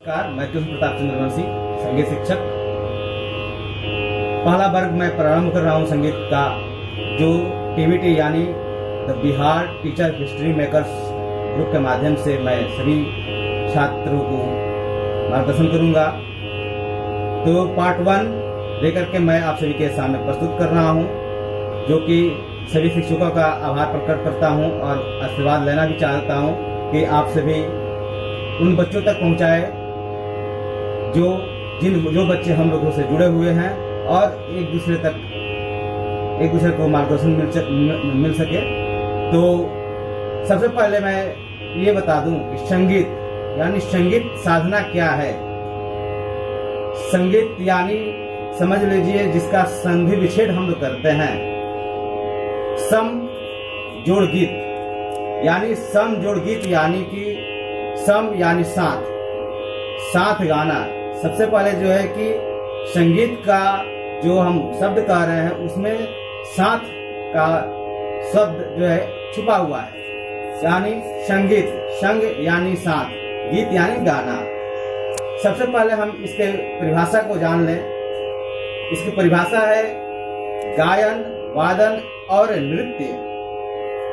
नमस्कार, मैं कृष्ण प्रताप चंद्रवंशी, संगीत शिक्षक। पहला वर्ग मैं प्रारंभ कर रहा हूं संगीत का, जो टीवीटी यानी the Bihar teacher history makers group के माध्यम से मैं सभी छात्रों को मार्गदर्शन करूंगा। तो पार्ट 1 लेकर के मैं आप सभी के सामने प्रस्तुत कर रहा हूं, जो कि सभी शिक्षकों का आभार प्रकट करता हूं और आशीर्वाद लेना भी चाहता हूं कि आप सभी उन बच्चों तक पहुंचाए जो बच्चे हम लोगों से जुड़े हुए हैं और एक दूसरे को मार्गदर्शन मिल सके। तो सबसे पहले मैं ये बता दूं कि संगीत यानी संगीत साधना क्या है। संगीत यानी समझ लीजिए जिसका संधि विच्छेद हम लोग करते हैं। सम जोड़ गीत यानी सम जोड़ गीत यानी कि सम यानी साथ गाना। सबसे पहले जो है कि संगीत का जो हम शब्द कह रहे हैं उसमें साथ का शब्द जो है छुपा हुआ है, यानी संगीत, संग यानी साथ, गीत यानी गाना। सबसे पहले हम इसके परिभाषा को जान लें। इसकी परिभाषा है गायन, वादन और नृत्य,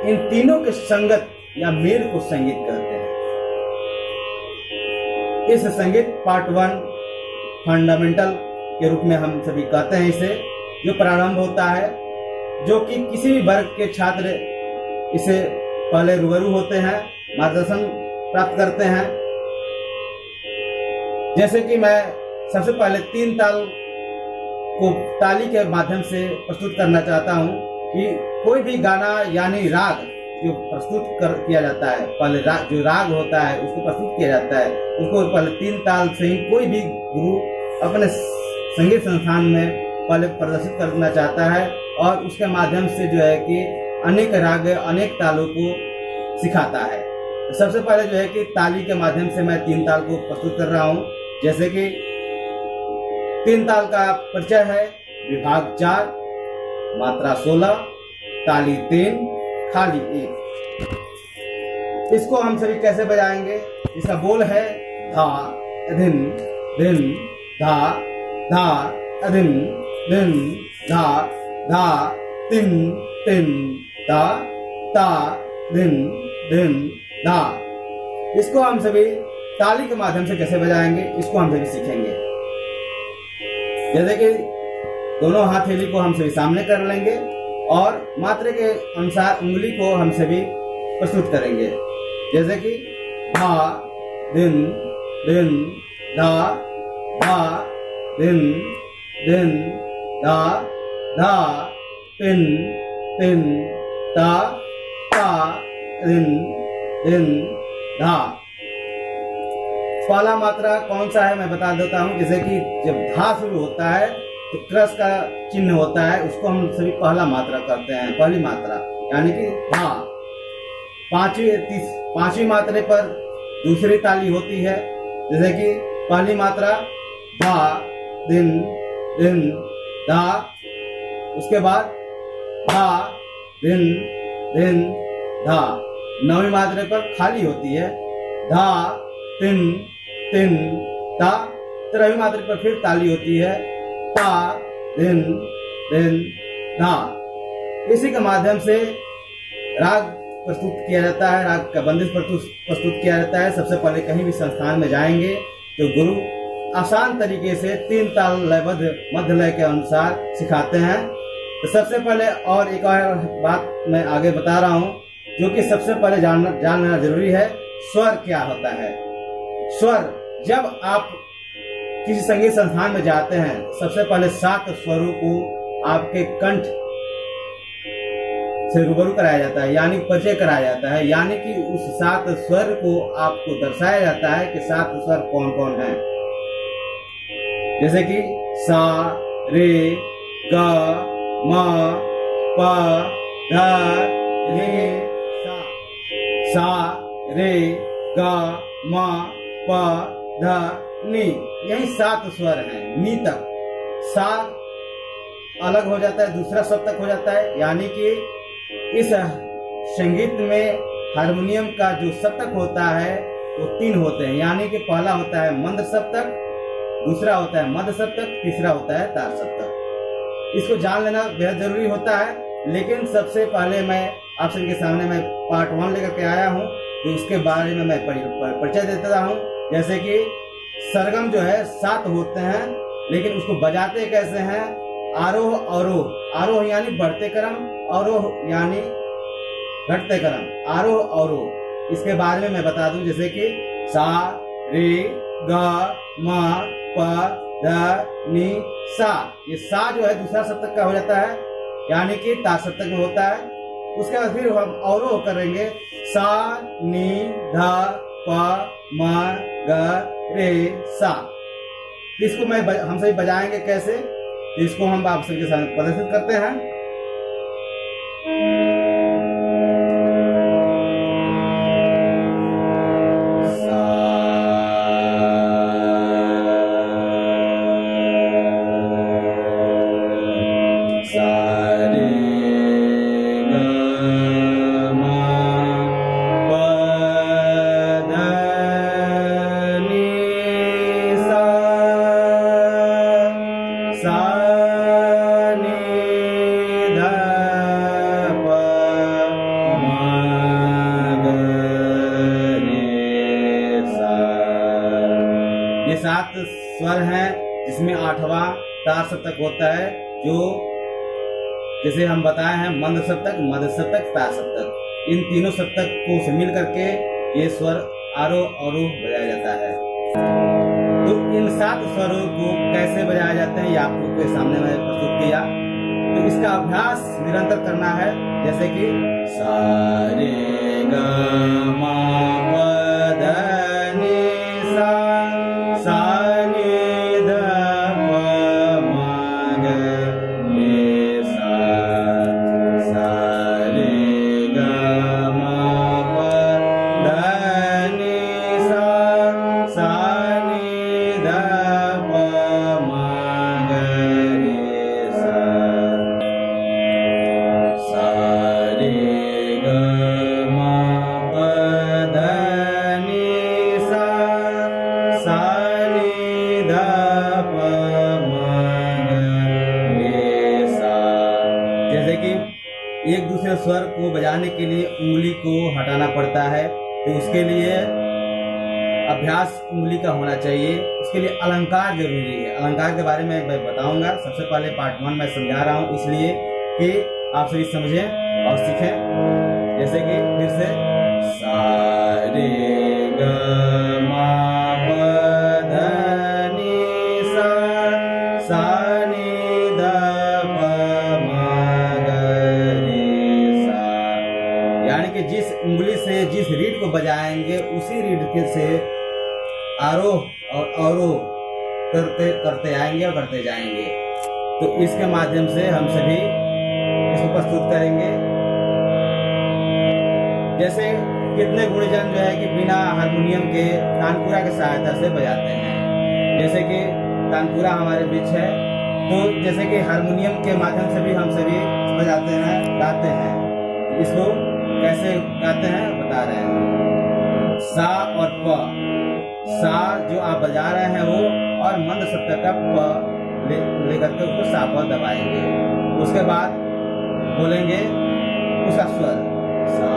इन तीनों के संगत या मेल को संगीत कहते हैं। इस संगीत पार्ट 1 फंडामेंटल के रूप में हम सभी कहते हैं इसे, जो प्रारंभ होता है, जो कि किसी भी वर्ग के छात्र इसे पहले रूबरू होते हैं, मार्गदर्शन प्राप्त करते हैं। जैसे कि मैं सबसे पहले 3 ताल को ताली के माध्यम से प्रस्तुत करना चाहता हूं कि कोई भी गाना यानी राग जो प्रस्तुत किया जाता है, पहले जो राग होता है उसको प्रस्तुत किया जाता है, उसको पहले 3 ताल से ही कोई भी गुरु अपने संगीत संस्थान में पहले प्रदर्शित करना चाहता है और उसके माध्यम से जो है कि अनेक राग, अनेक तालों को सिखाता है। तो सबसे पहले जो है कि ताली के माध्यम से मैं 3 ताल को प्रस्तुत कर रहा हूँ। जैसे कि 3 ताल का परिचय है, विभाग 4, मात्रा 16, ताली 3, खाली 1। इसको हम सभी कैसे बजाएंगे? इसका बोल है धा धिन धिन धा धा धिन धिन धा धा तिन तिन धा ता धिन धिन धा। इसको हम सभी ताली के माध्यम से कैसे बजाएंगे, इसको हम सभी सीखेंगे। जैसे कि दोनों हथेली को हम सभी सामने कर लेंगे और मात्रा के अनुसार उंगली को हम सभी प्रस्तुत करेंगे। जैसे कि धा दिन दिन धा धा दिन दिन धा धा तिन तिन ता ता दिन दिन धा। पहला मात्रा कौन सा है मैं बता देता हूँ। जैसे कि जब धा शुरू होता है तो क्रस का चिन्ह होता है, उसको हम सभी पहला मात्रा करते हैं, पहली मात्रा यानी कि धा। पांचवी मात्रे पर दूसरी ताली होती है। जैसे कि पहली मात्रा धा दिन दिन धा, उसके बाद धा दिन दिन धा। 9वीं मात्रे पर खाली होती है, धा तिन तिन ता। 13वीं मात्रे पर फिर ताली होती है, ता दिन दिन धा। इसी के माध्यम से राग प्रस्तुत किया जाता है, राग का बंदिश प्रस्तुत किया जाता है। सबसे पहले कहीं भी संस्थान में जाएंगे तो गुरु आसान तरीके से 3 ताल लयबद्ध मध्य लय के अनुसार सिखाते हैं। तो सबसे पहले और एक और बात मैं आगे बता रहा हूँ, जो कि सबसे पहले जानना जरूरी है, स्वर क्या होता है। स्वर, जब आप किसी संगीत संस्थान में जाते हैं, सबसे पहले 7 स्वरों को आपके कंठ से रूबरू कराया जाता है, यानी परिचय कराया जाता है, यानी कि उस 7 स्वर को आपको दर्शाया जाता है कि 7 स्वर कौन कौन हैं। जैसे कि सा रे ग म प ध रे सा रे ग म प ध नी, यही 7 स्वर हैं। नी तक सा अलग हो जाता है, दूसरा स्वर तक हो जाता है, यानी कि इस संगीत में हारमोनियम का जो सप्तक होता है वो 3 होते हैं, यानी कि पहला होता है मंद सप्तक, दूसरा होता है मध्य सप्तक, तीसरा होता है तार सप्तक। इसको जान लेना बेहद जरूरी होता है। लेकिन सबसे पहले मैं आप सबके सामने मैं पार्ट 1 लेकर के आया हूँ, तो उसके बारे में मैं परिचय देता हूँ। जैसे कि सरगम जो है 7 होते हैं, लेकिन उसको बजाते कैसे हैं? आरोह अवरोह, आरोह यानी बढ़ते क्रम, अवरोह यानी घटते क्रम, आरोह अवरोह। इसके बारे में मैं बता दूं, जैसे कि सा रे ग म प ध नि सा, ये सा जो है दूसरा सप्तक का हो जाता है, यानी कि तार सप्तक में होता है। उसके बाद फिर हम अवरोह करेंगे, सा नि ध प म ग रे सा। इसको हम सभी बजाएंगे कैसे, इसको हम आप सबके सामने प्रदर्शित करते हैं। ये 7 स्वर हैं, जिसमें 8वां तार सप्तक होता है, जो जैसे हम बताए हैं मंद सप्तक, मध्य सप्तक, तार सप्तक। इन तीनों सप्तक को से मिल करके ये स्वर आरोह अवरोह बजाया जाता है। तो इन 7 स्वरों को कैसे बजाया जाता है, ये आपके सामने मैंने प्रस्तुत किया। तो इसका अभ्यास निरंतर करना है, जैसे कि सा रे ग म प ध नि सा, सा नि ध प म ग रे सा, सा रे ग म प ध नि सा, सा नि ध प म ग रे सा, सा रे ग म प ध नि सा, सा नि ध प म ग रे सा। जैसे कि एक दूसरे स्वर को बजाने के लिए उंगली को हटाना पड़ता है, तो उसके लिए अभ्यास उंगली का होना चाहिए। उसके लिए अलंकार जरूरी है। अलंकार के बारे में मैं बताऊंगा। सबसे पहले पार्ट 1 में समझा रहा हूँ, इसलिए कि आप सभी समझें और सीखें। जैसे कि फिर से सा रे ग म प ध नि सा, सा नि ध प म ग रे सा। यानी कि जिस उंगली से जिस रीड को बजाएंगे, उसी रीड के से आरोह और अवरोह करते करते आएंगे और करते जाएंगे। तो इसके माध्यम से हम सभी इसको प्रस्तुत करेंगे। जैसे कितने गुणीजन जो है कि बिना हारमोनियम के तानपुरा की सहायता से बजाते हैं। जैसे कि तानपुरा हमारे बीच है, तो जैसे कि हारमोनियम के माध्यम से भी हम सभी बजाते हैं, गाते हैं। इसको कैसे गाते हैं बता रहे हैं। सा और प, सा जो आप बजा रहे हैं वो, और मंद सप्तक का प लेकर के उसको सा प दबाएंगे। उसके बाद बोलेंगे उसका स्वर सा,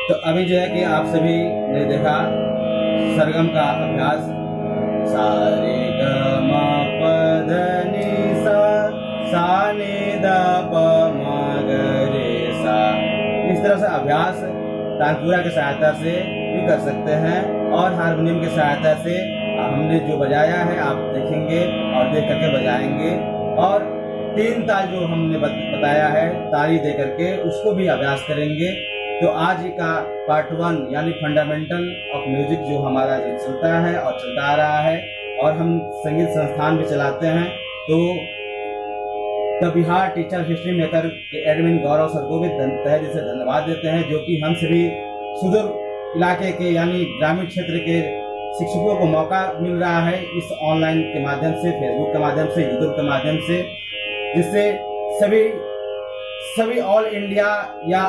तो अभी जो है कि आप सभी ने देखा सरगम का अभ्यास सा रे ग म प ध नि सा सा नि द प म ग रे सा। इस तरह से अभ्यास तानपुरा की सहायता से भी कर सकते हैं और हारमोनियम की सहायता से हमने जो बजाया है आप देखेंगे और देख करके बजाएंगे। और 3 ताल जो हमने बताया है ताली दे करके उसको भी अभ्यास करेंगे। तो आज का पार्ट 1 यानी फंडामेंटल ऑफ म्यूजिक जो हमारा जो चलता है और चलता आ रहा है, और हम संगीत संस्थान भी चलाते हैं। तो the Bihar teacher history maker के एडमिन गौरव सर को भी तहे दिल से धन्यवाद देते हैं, जो कि हम सभी सुदूर इलाके के यानी ग्रामीण क्षेत्र के शिक्षकों को मौका मिल रहा है इस ऑनलाइन के माध्यम से, फेसबुक के माध्यम से, यूट्यूब के माध्यम से, जिससे सभी ऑल इंडिया या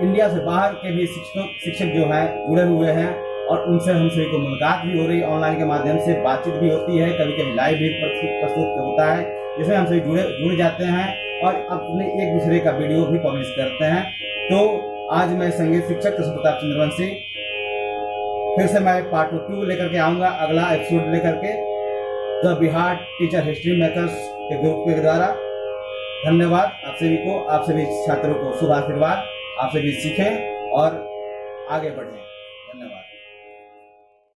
इंडिया से बाहर के भी शिक्षक जो हैं जुड़े हुए हैं, और उनसे हम सभी को मुलाकात भी हो रही है ऑनलाइन के माध्यम से, बातचीत भी होती है, कभी कभी लाइव भी प्रस्तुत होता है, जिसमें हम सभी जुड़ जाते हैं और अपने एक दूसरे का वीडियो भी पब्लिश करते हैं। तो आज मैं संगीत शिक्षक कृष्ण प्रताप चंद्रवंशी फिर से मैं पार्ट 2 लेकर के आऊंगा, अगला एपिसोड लेकर के the Bihar teacher history makers के ग्रुप के द्वारा। धन्यवाद आप सभी को, आप सभी छात्रों को शुभ आशीर्वाद, आप सभी सीखें और आगे बढ़ें। धन्यवाद।